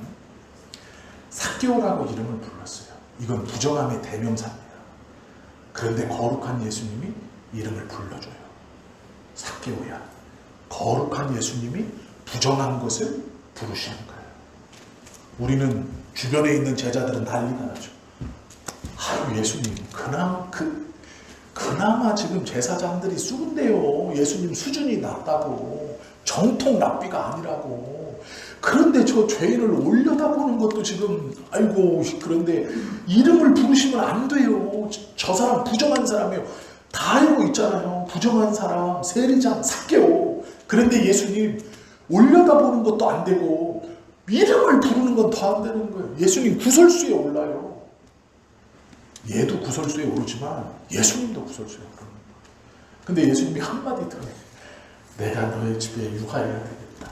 삭개오라고 이름을 불렀어요. 이건 부정함의 대명사입니다. 그런데 거룩한 예수님이 이름을 불러줘요. 삭개오야. 거룩한 예수님이 부정한 것을 부르시는 거예요. 우리는 주변에 있는 제자들은 난리가 나죠. 아유, 예수님, 그나마 지금 제사장들이 쑥은데요. 예수님 수준이 낮다고. 정통 랍비가 아니라고. 그런데 저 죄인을 올려다보는 것도 지금, 아이고, 그런데 이름을 부르시면 안 돼요. 저 사람 부정한 사람이에요. 다 알고 있잖아요. 부정한 사람, 세리장, 삭개오. 그런데 예수님 올려다보는 것도 안 되고, 이름을 부르는 건 더 안 되는 거예요. 예수님 구설수에 올라요. 얘도 구설수에 오르지만 예수님도 구설수에 오르는 거예요. 근데 예수님이 한마디 더해. 내가 너의 집에 유하여야 되겠다.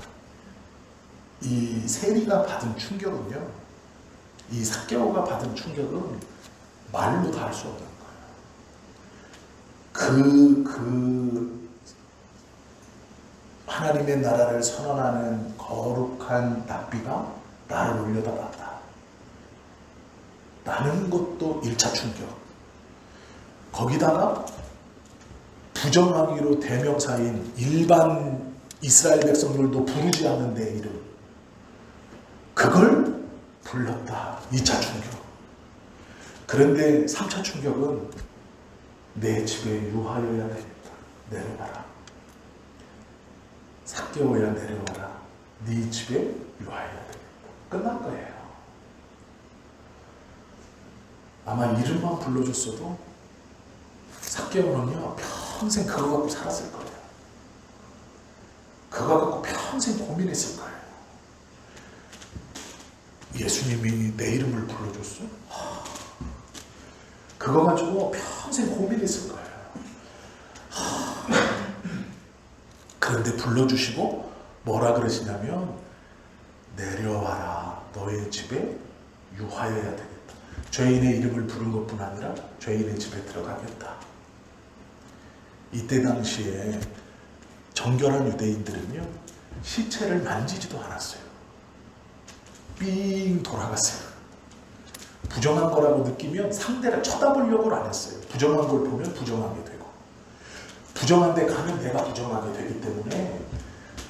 이 세리가 받은 충격은요, 이 삭개오가 받은 충격은 말로 다 할 수 없는 거예요. 하나님의 나라를 선언하는 거룩한 랍비가 나를 올려다봤다. 라는 것도 1차 충격. 거기다가 부정하기로 대명사인 일반 이스라엘 백성들도 부르지 않는 내 이름, 그걸 불렀다. 2차 충격. 그런데 3차 충격은 내 집에 유하여야 되겠다. 내려와라. 삭개오야, 내려와라. 네 집에 유하여야 되겠다. 끝난 거예요. 아마 이름만 불러줬어도 삭개오는요 평생 그거 갖고 살았을 거예요. 그거 갖고 평생 고민했을 거예요. 예수님이 내 이름을 불러줬어? 그거 가지고 평생 고민했을 거예요. 그런데 불러주시고 뭐라 그러시냐면 내려와라. 너의 집에 유하여야 되겠다. 죄인의 이름을 부른 것뿐 아니라 죄인의 집에 들어가겠다. 이때 당시에 정결한 유대인들은요 시체를 만지지도 않았어요. 삥 돌아갔어요. 부정한 거라고 느끼면 상대를 쳐다보려고 안 했어요. 부정한 걸 보면 부정하게 되고, 부정한 데 가면 내가 부정하게 되기 때문에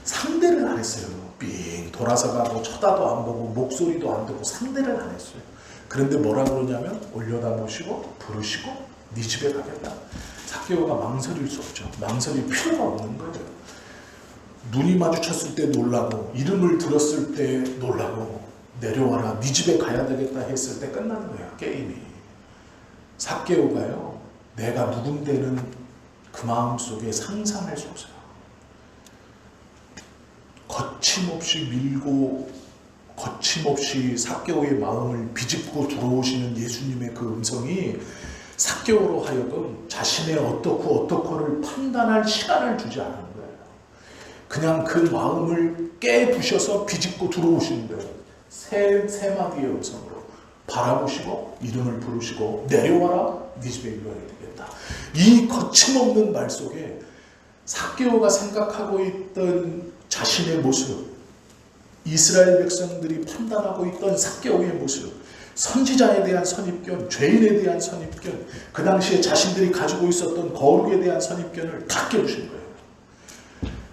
상대를 안 했어요. 삥 돌아서 가고 쳐다도 안 보고 목소리도 안 듣고 상대를 안 했어요. 그런데 뭐라 그러냐면 올려다보시고 부르시고 네 집에 가겠다. 삭개오가 망설일 수 없죠. 망설일 필요가 없는 거예요. 눈이 마주쳤을 때 놀라고, 이름을 들었을 때 놀라고, 내려와라 네 집에 가야 되겠다 했을 때 끝나는 거예요. 게임이. 삭개오가요 내가 누군데는 그 마음속에 상상할 수 없어요. 거침없이 삭개오의 마음을 비집고 들어오시는 예수님의 그 음성이 삭개오로 하여금 자신의 어떻고를 판단할 시간을 주지 않는 거예요. 그냥 그 마음을 깨부셔서 비집고 들어오시는 거예요. 세 마디의 음성으로 바라보시고 이름을 부르시고 내려와라 네 집에 이루어야 되겠다. 이 거침없는 말 속에 삭개오가 생각하고 있던 자신의 모습, 이스라엘 백성들이 판단하고 있던 삭개오의 모습, 선지자에 대한 선입견, 죄인에 대한 선입견, 그 당시에 자신들이 가지고 있었던 거룩에 대한 선입견을 다 깨우신 거예요.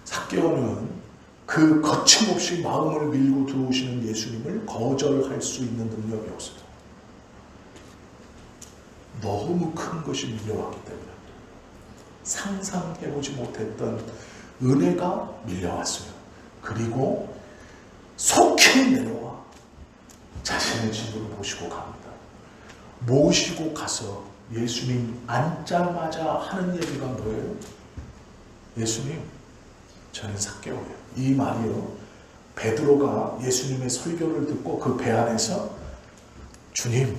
삭개오는 그 거침없이 마음을 밀고 들어오시는 예수님을 거절할 수 있는 능력이 없어요. 너무 큰 것이 밀려왔기 때문에 상상해보지 못했던 은혜가 밀려왔어요. 그리고 속히 내려와 자신의 집으로 모시고 갑니다. 모시고 가서 예수님 앉자마자 하는 얘기가 뭐예요? 예수님, 저는 삭개오예요. 이 말이요, 베드로가 예수님의 설교를 듣고 그 배 안에서 주님,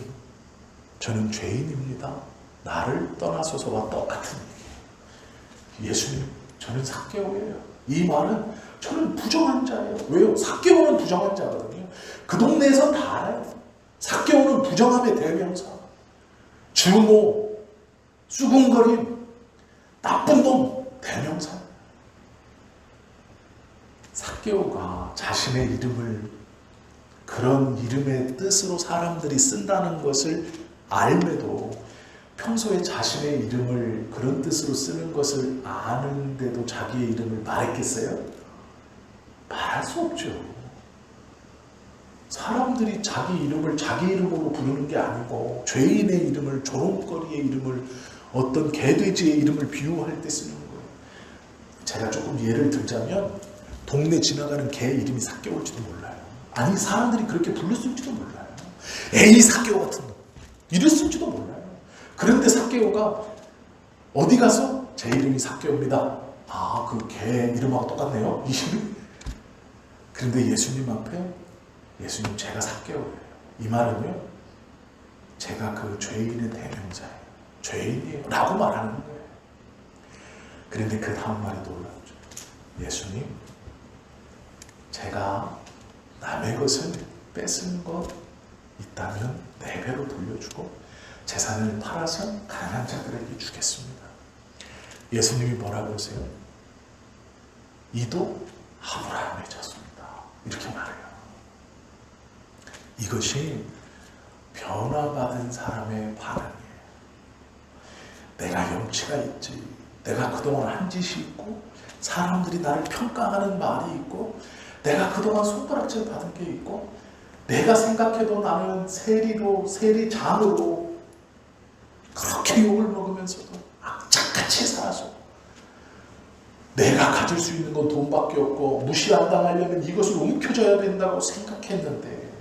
저는 죄인입니다. 나를 떠나소서와 똑같은 얘기예요. 예수님, 저는 삭개오예요. 이 말은 저는 부정한 자예요. 왜요? 삭개오는 부정한 자거든요. 그 동네에서 다 알아요. 삭개오는 부정함의 대명사. 주모, 수군거림, 나쁜 놈, 대명사. 삭개오가 자신의 이름을 그런 이름의 뜻으로 사람들이 쓴다는 것을 알매도 평소에 자신의 이름을 그런 뜻으로 쓰는 것을 아는데도 자기의 이름을 말했겠어요? 말할 수 없죠. 사람들이 자기 이름을 자기 이름으로 부르는 게 아니고 죄인의 이름을, 조롱거리의 이름을, 어떤 개돼지의 이름을 비유할 때 쓰는 거예요. 제가 조금 예를 들자면 동네 지나가는 개 이름이 삭개오일지도 몰라요. 아니 사람들이 그렇게 불렀을지도 몰라요. 에이 삭개오 같은 놈 이랬을지도 몰라요. 그런데 삭개오가 어디 가서 제 이름이 삭개오입니다. 아, 그 개 이름하고 똑같네요. 이름이. 그런데 예수님 앞에 예수님 제가 삭개오예요. 이 말은요, 제가 그 죄인의 대명사예요. 죄인이에요 라고 말하는 거예요. 그런데 그 다음 말이 놀랍죠. 예수님, 제가 남의 것을 뺏은 것 있다면 4배로 돌려주고 재산을 팔아서 가난한 자들에게 주겠습니다. 예수님이 뭐라고 하세요? 이도 아브라함의 자손이다. 이렇게 말해요. 이것이 변화받은 사람의 반응이에요. 내가 염치가 있지. 내가 그동안 한 짓이 있고 사람들이 나를 평가하는 말이 있고 내가 그동안 손가락질 받은 게 있고 내가 생각해도 나는 세리장으로 그렇게 욕을 먹으면서도 악착같이 살아서 내가 가질 수 있는 건 돈밖에 없고 무시 안 당하려면 이것을 움켜줘야 된다고 생각했는데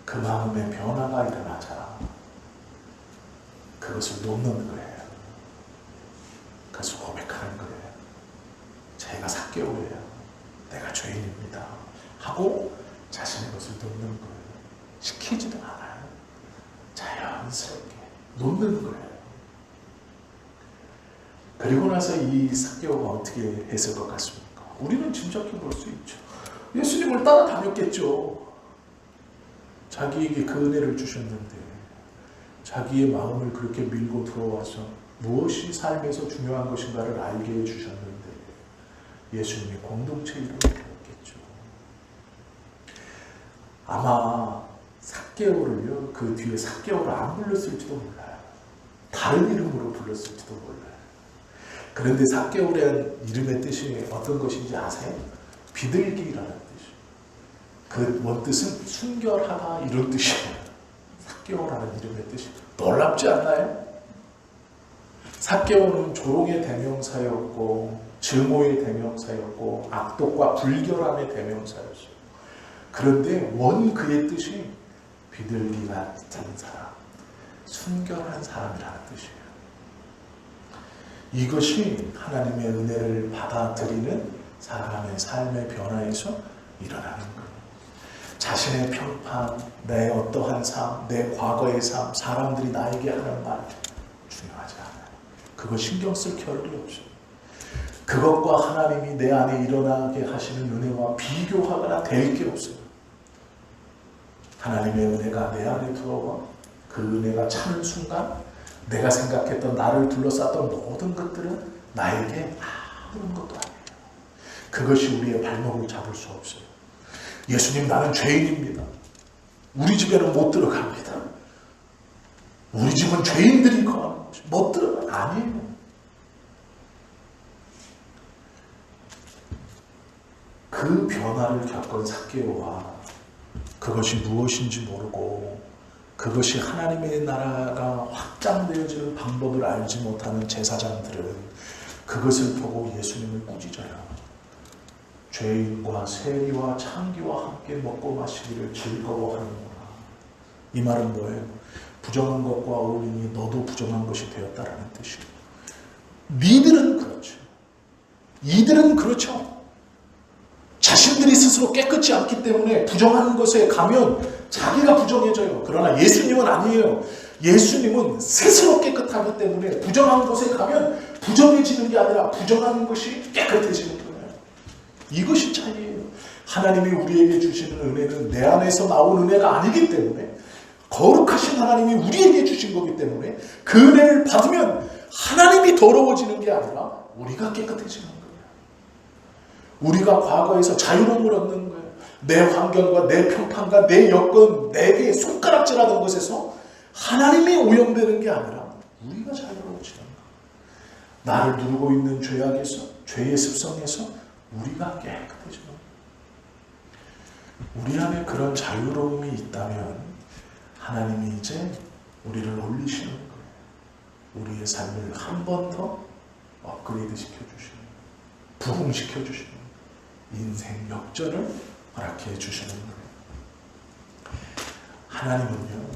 그 마음의 변화가 일어나자 그것을 놓는 거예요. 그래서 고백하는 거예요. 제가 삭개오예요. 내가 죄인입니다. 하고 자신의 것을 놓는 거예요. 시키지도 않아요. 자연스럽게 놓는 거예요. 그리고 나서 이 삭개오가 어떻게 했을 것 같습니까? 우리는 짐작해 볼 수 있죠. 예수님을 따라다녔겠죠. 자기에게 그 은혜를 주셨는데 자기의 마음을 그렇게 밀고 들어와서 무엇이 삶에서 중요한 것인가를 알게 해주셨는데 예수님이 공동체 이름을 불렀겠죠. 아마 삭개오를요, 그 뒤에 삭개오를 안 불렀을지도 몰라요. 다른 이름으로 불렀을지도 몰라요. 그런데 삭개오라는 이름의 뜻이 어떤 것인지 아세요? 비둘기라는 뜻이에요. 그 원뜻은 순결하다 이런 뜻이에요. 삭개오라는 이름의 뜻이 놀랍지 않나요? 삭개오는 조롱의 대명사였고 증오의 대명사였고 악독과 불결함의 대명사였어요. 그런데 원 그의 뜻이 비둘기 같은 사람, 순결한 사람이라는 뜻이에요. 이것이 하나님의 은혜를 받아들이는 사람의 삶의 변화에서 일어나는 거예요. 자신의 평판, 내 어떠한 삶, 내 과거의 삶, 사람들이 나에게 하는 말 중요하지 않아요. 그거 신경 쓸 겨를이 없어요. 그것과 하나님이 내 안에 일어나게 하시는 은혜와 비교하거나 될 게 없어요. 하나님의 은혜가 내 안에 들어와 그 은혜가 차는 순간 내가 생각했던 나를 둘러쌌던 모든 것들은 나에게 아무런 것도 아니에요. 그것이 우리의 발목을 잡을 수 없어요. 예수님, 나는 죄인입니다. 우리 집에는 못 들어갑니다. 우리 집은 죄인들이 거하는 곳이 못 들어가. 아니에요. 그 변화를 겪은 삭개오와 그것이 무엇인지 모르고 그것이 하나님의 나라가 확장되어지는 방법을 알지 못하는 제사장들은 그것을 보고 예수님을 꾸짖어요. 죄인과 세리와 창기와 함께 먹고 마시기를 즐거워하는구나. 이 말은 뭐예요? 부정한 것과 어울리니 너도 부정한 것이 되었다라는 뜻이에요. 니들은 그렇죠. 이들은 그렇죠. 자신들이 스스로 깨끗지 않기 때문에 부정한 것에 가면 자기가 부정해져요. 그러나 예수님은 아니에요. 예수님은 스스로 깨끗하기 때문에 부정한 것에 가면 부정해지는 게 아니라 부정한 것이 깨끗해지는 거예요. 이것이 차이예요. 하나님이 우리에게 주시는 은혜는 내 안에서 나온 은혜가 아니기 때문에 거룩하신 하나님이 우리에게 주신 거기 때문에 그 은혜를 받으면 하나님이 더러워지는 게 아니라 우리가 깨끗해지는 거예요. 우리가 과거에서 자유로움을 얻는 거예요. 내 환경과 내 평판과 내 여건, 내게 손가락질하던 것에서 하나님이 오염되는 게 아니라 우리가 자유로워지는 거예요. 나를 누르고 있는 죄악에서, 죄의 습성에서 우리가 깨끗해지는 거예요. 우리 안에 그런 자유로움이 있다면 하나님이 이제 우리를 올리시는 거예요. 우리의 삶을 한 번 더 업그레이드 시켜주시는, 부흥시켜주시는, 인생 역전을 허락해 주시는 거예요. 하나님은요,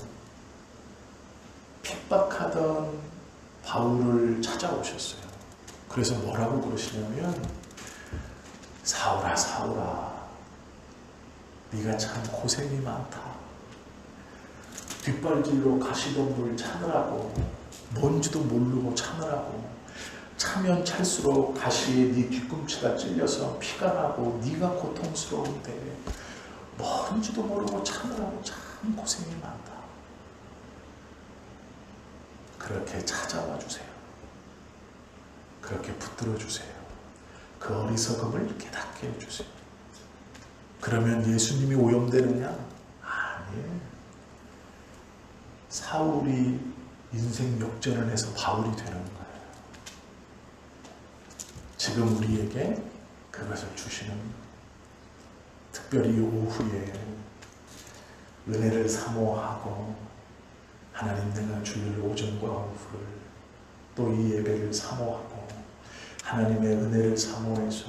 핍박하던 바울을 찾아오셨어요. 그래서 뭐라고 그러시냐면, 사울아, 사울아, 네가 참 고생이 많다. 뒷발질로 가시덤불 차느라고, 뭔지도 모르고 차느라고, 차면 찰수록 가시에 네 뒤꿈치가 찔려서 피가 나고 네가 고통스러운데 뭔지도 모르고 차느라고 참 고생이 많다. 그렇게 찾아와 주세요. 그렇게 붙들어 주세요. 그 어리석음을 깨닫게 해주세요. 그러면 예수님이 오염되느냐? 아니에요. 사울이 인생 역전을 해서 바울이 되는 거예요. 지금 우리에게 그것을 주시는, 특별히 오후에 은혜를 사모하고 하나님 내가 주일 오전과 오후를 또 이 예배를 사모하고 하나님의 은혜를 사모해서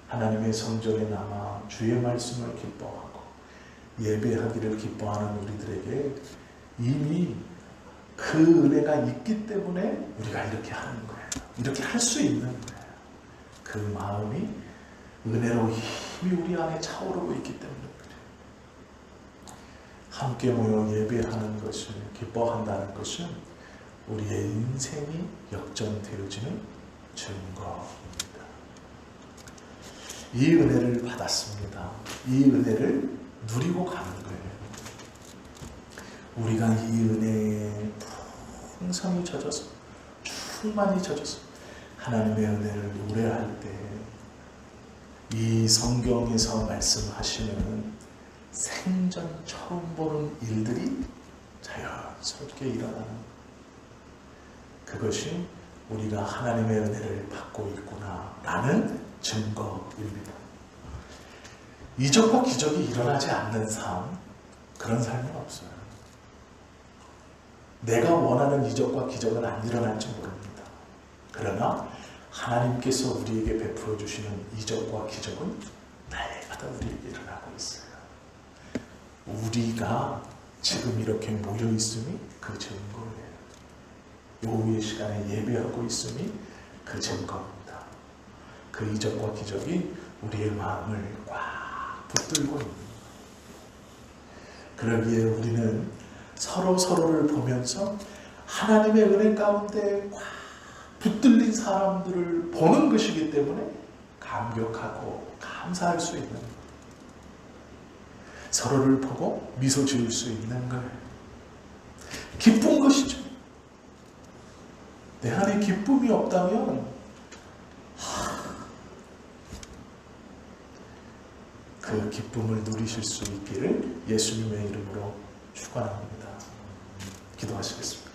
하나님의 성전에 남아 주의 말씀을 기뻐하고 예배하기를 기뻐하는 우리들에게 이미 그 은혜가 있기 때문에 우리가 이렇게 하는 거예요. 이렇게 할 수 있는 거예요. 그 마음이 은혜로 힘이 우리 안에 차오르고 있기 때문에 그래요. 함께 모여 예배하는 것을 기뻐한다는 것은 우리의 인생이 역전되어지는 증거입니다. 이 은혜를 받았습니다. 이 은혜를 누리고 가는 거예요. 우리가 이 은혜에 풍성히 젖어서, 충만히 젖어서 하나님의 은혜를 노래할 때 이 성경에서 말씀하시는 생전 처음 보는 일들이 자연스럽게 일어나는, 그것이 우리가 하나님의 은혜를 받고 있구나라는 증거입니다. 이적과 기적이 일어나지 않는 삶, 그런 삶은 없어요. 내가 원하는 이적과 기적은 안 일어날지 모릅니다. 그러나 하나님께서 우리에게 베풀어 주시는 이적과 기적은 날마다 우리에게 일어나고 있어요. 우리가 지금 이렇게 모여 있음이 그 증거예요. 오후의 시간에 예배하고 있음이 그 증거입니다. 그 이적과 기적이 우리의 마음을 꽉 붙들고 있는 거예요. 그러기에 우리는 서로를 보면서 하나님의 은혜 가운데 꽉 붙들린 사람들을 보는 것이기 때문에 감격하고 감사할 수 있는 거예요. 서로를 보고 미소 지을 수 있는 거예요. 기쁜 것이죠. 내 안에 기쁨이 없다면 그 기쁨을 누리실 수 있기를 예수님의 이름으로 축원합니다. 기도하시겠습니다.